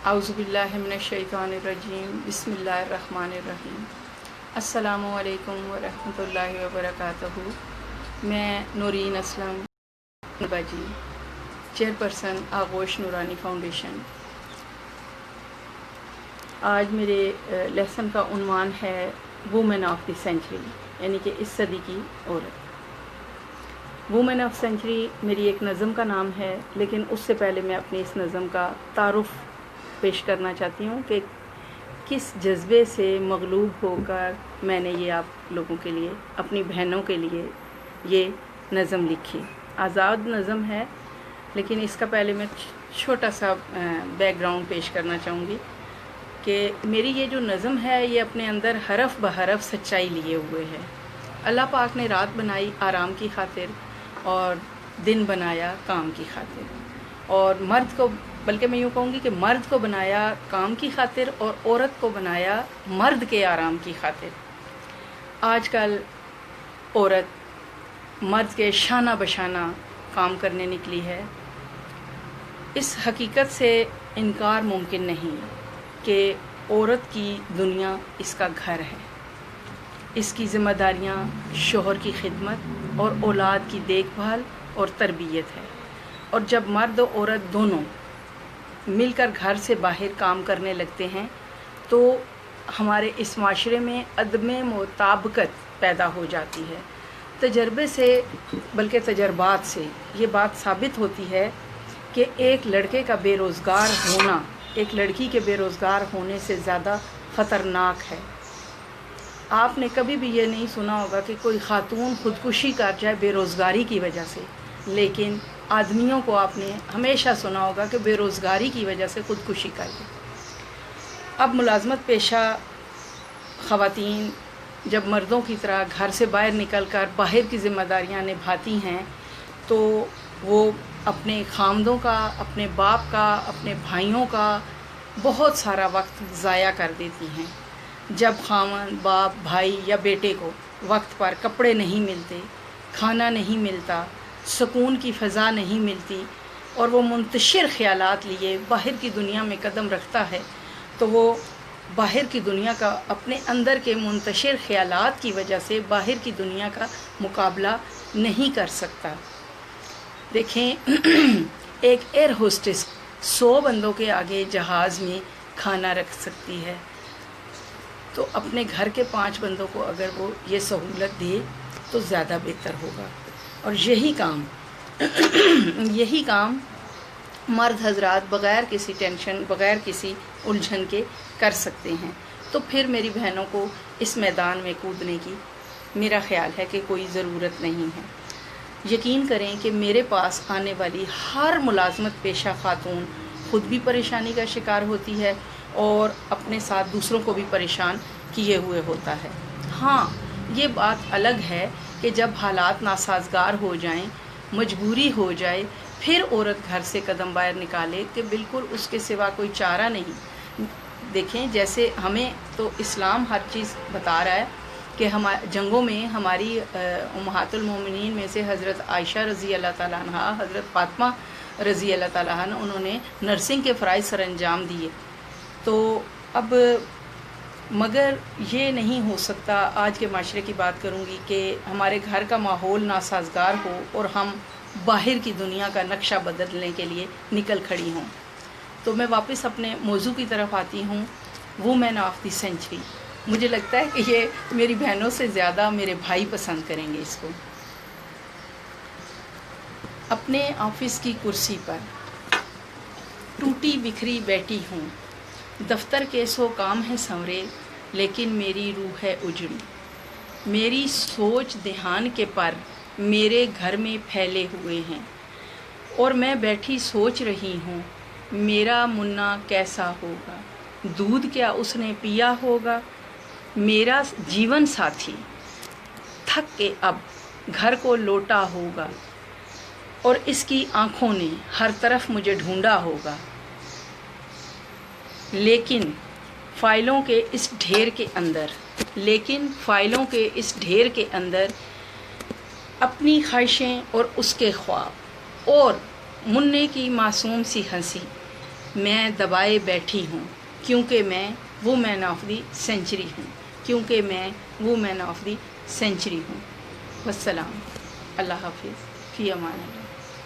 اعوذ باللہ من الشیطان الرجیم بسم اللہ الرحمن الرحیم۔ السلام علیکم ورحمۃ اللہ وبرکاتہ۔ میں نورین اسلم باجی، چیئرپرسن آغوش نورانی فاؤنڈیشن۔ آج میرے لیسن کا عنوان ہے وومن آف دی سینچری، یعنی کہ اس صدی کی عورت۔ وومن آف سینچری میری ایک نظم کا نام ہے، لیکن اس سے پہلے میں اپنی اس نظم کا تعارف پیش کرنا چاہتی ہوں کہ کس جذبے سے مغلوب ہو کر میں نے یہ آپ لوگوں کے لیے، اپنی بہنوں کے لیے یہ نظم لکھی۔ آزاد نظم ہے، لیکن اس کا پہلے میں چھوٹا سا بیک گراؤنڈ پیش کرنا چاہوں گی کہ میری یہ جو نظم ہے یہ اپنے اندر حرف بحرف سچائی لیے ہوئے ہے۔ اللہ پاک نے رات بنائی آرام کی خاطر اور دن بنایا کام کی خاطر، اور مرد کو، بلکہ میں یوں کہوں گی کہ مرد کو بنایا کام کی خاطر اور عورت کو بنایا مرد کے آرام کی خاطر۔ آج کل عورت مرد کے شانہ بشانہ کام کرنے نکلی ہے۔ اس حقیقت سے انکار ممکن نہیں کہ عورت کی دنیا اس کا گھر ہے، اس کی ذمہ داریاں شوہر کی خدمت اور اولاد کی دیکھ بھال اور تربیت ہے، اور جب مرد و عورت دونوں مل کر گھر سے باہر کام کرنے لگتے ہیں تو ہمارے اس معاشرے میں عدم مطابقت پیدا ہو جاتی ہے۔ تجربے سے، بلکہ تجربات سے یہ بات ثابت ہوتی ہے کہ ایک لڑکے کا بے روزگار ہونا ایک لڑکی کے بے روزگار ہونے سے زیادہ خطرناک ہے۔ آپ نے کبھی بھی یہ نہیں سنا ہوگا کہ کوئی خاتون خودکشی کر جائے بے روزگاری کی وجہ سے، لیکن آدمیوں کو آپ نے ہمیشہ سنا ہوگا کہ بے روزگاری کی وجہ سے خودکشی کر لے۔ اب ملازمت پیشہ خواتین جب مردوں کی طرح گھر سے باہر نکل کر باہر کی ذمہ داریاں نبھاتی ہیں تو وہ اپنے خامدوں کا، اپنے باپ کا، اپنے بھائیوں کا بہت سارا وقت ضائع کر دیتی ہیں۔ جب خامن، باپ، بھائی یا بیٹے کو وقت پر کپڑے نہیں ملتے، کھانا نہیں ملتا، سکون کی فضا نہیں ملتی، اور وہ منتشر خیالات لیے باہر کی دنیا میں قدم رکھتا ہے، تو وہ باہر کی دنیا کا، اپنے اندر کے منتشر خیالات کی وجہ سے باہر کی دنیا کا مقابلہ نہیں کر سکتا۔ دیکھیں، ایک ایئر ہوسٹس 100 بندوں کے آگے جہاز میں کھانا رکھ سکتی ہے، تو اپنے گھر کے 5 بندوں کو اگر وہ یہ سہولت دے تو زیادہ بہتر ہوگا۔ اور یہی کام مرد حضرات بغیر کسی ٹینشن، بغیر کسی الجھن کے کر سکتے ہیں۔ تو پھر میری بہنوں کو اس میدان میں کودنے کی میرا خیال ہے کہ کوئی ضرورت نہیں ہے۔ یقین کریں کہ میرے پاس آنے والی ہر ملازمت پیشہ خاتون خود بھی پریشانی کا شکار ہوتی ہے اور اپنے ساتھ دوسروں کو بھی پریشان کیے ہوئے ہوتا ہے۔ ہاں، یہ بات الگ ہے کہ جب حالات ناسازگار ہو جائیں، مجبوری ہو جائے، پھر عورت گھر سے قدم باہر نکالے کہ بالکل اس کے سوا کوئی چارہ نہیں۔ دیکھیں، جیسے ہمیں تو اسلام ہر چیز بتا رہا ہے کہ جنگوں میں ہماری امہات المومنین میں سے حضرت عائشہ رضی اللہ تعالیٰ عنہ، حضرت فاطمہ رضی اللہ تعالیٰ عنہ، انہوں نے نرسنگ کے فرائض سر انجام دیے۔ تو اب مگر یہ نہیں ہو سکتا، آج کے معاشرے کی بات کروں گی، کہ ہمارے گھر کا ماحول ناسازگار ہو اور ہم باہر کی دنیا کا نقشہ بدلنے کے لیے نکل کھڑی ہوں۔ تو میں واپس اپنے موضوع کی طرف آتی ہوں، وومن آف دی سینچری۔ مجھے لگتا ہے کہ یہ میری بہنوں سے زیادہ میرے بھائی پسند کریں گے اس کو۔ اپنے آفس کی کرسی پر ٹوٹی بکھری بیٹھی ہوں، دفتر کے 100 کام ہے سنورے، لیکن میری روح ہے اجڑی۔ میری سوچ دھیان کے پر میرے گھر میں پھیلے ہوئے ہیں، اور میں بیٹھی سوچ رہی ہوں میرا منا کیسا ہوگا، دودھ کیا اس نے پیا ہوگا۔ میرا جیون ساتھی تھک کے اب گھر کو لوٹا ہوگا، اور اس کی آنکھوں نے ہر طرف مجھے ڈھونڈا ہوگا، لیکن فائلوں کے اس ڈھیر کے اندر اپنی خواہشیں اور اس کے خواب اور منع کی معصوم سی ہنسی میں دبائے بیٹھی ہوں کیونکہ میں وومین آف دی سینچری ہوں، کیونکہ میں وومین آف دی سینچری ہوں۔ والسلام، اللہ حافظ، فی امان اللہ۔